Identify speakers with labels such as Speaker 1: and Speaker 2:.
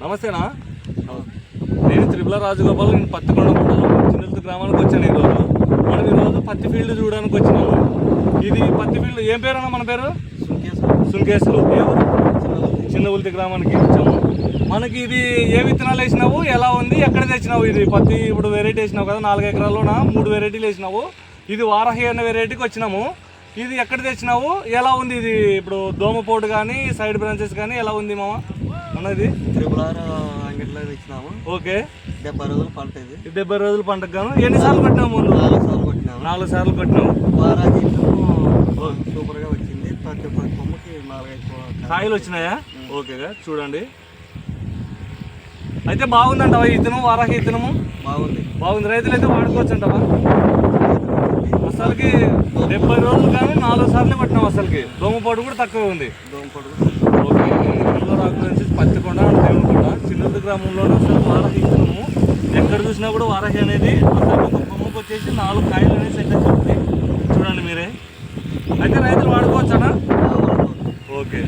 Speaker 1: నమస్తేనా? నేను త్రిపుల రాజగోపాల్. నేను పత్తికొండ మండలం చిన్నల్తు గ్రామానికి వచ్చాను ఈరోజు. మనం ఈరోజు పత్తి ఫీల్డ్ చూడడానికి వచ్చినాము. ఇది పత్తి ఫీల్డ్ ఏం పేరు అన్న? మన పేరు సుంకేసులు. చిన్నవుల్తి గ్రామానికి వచ్చాము. మనకి ఇది ఏ విత్తనాలు వేసినావు, ఎలా ఉంది, ఎక్కడ తెచ్చినావు? ఇది పత్తి ఇప్పుడు వెరైటీ వేసినావు కదా, 4 ఎకరాల్లోన 3 వెరైటీలు వేసినావు. ఇది వారాహి అనే వెరైటీకి వచ్చినాము. ఇది ఎక్కడ తెచ్చినావు, ఎలా ఉంది? ఇది ఇప్పుడు దోమపోటు కానీ సైడ్ బ్రాంచెస్ కానీ ఎలా ఉంది మామ ఉన్నది?
Speaker 2: త్రిపులార అంగట్లో తెచ్చినాము.
Speaker 1: ఓకే,
Speaker 2: 70 రోజుల పంట. ఇది
Speaker 1: 70 రోజుల పంటకు గాను ఎన్నిసార్లు కొట్టినావు? ముందు
Speaker 2: 4 సార్లు కొట్టినాము.
Speaker 1: 4 సార్లు కొట్టినావు.
Speaker 2: వారాకి సూపర్గా వచ్చింది. ప్రతి కొమ్మకి 4-5
Speaker 1: కాయలు వచ్చినాయా? ఓకేగా, చూడండి. అయితే బాగుందంటావా ఈ ఇత్తనం? వారాహి ఇత్తనము బాగుంది. రైతులు అయితే వాడుకోవచ్చు అంటావా? అసలుకి 70 రోజులు కానీ 4 సార్లు కొట్టినావు. అసలుకి దోమపాటు కూడా తక్కువ ఉంది. ఓకే, నుంచి పత్తికొండ దేవునికొండ చిన్నల్తు గ్రామంలోనే అసలు వారాహి ఇత్తనము. ఎక్కడ చూసినా కూడా వారాహి అనేది అసలు ఒక కొమ్మకు వచ్చేసి 4 కాయలు అనేది సెట్ అవుతుంది. చూడండి మీరే. అయితే రైతులు వాడుకోవచ్చానా?
Speaker 2: ఓకే.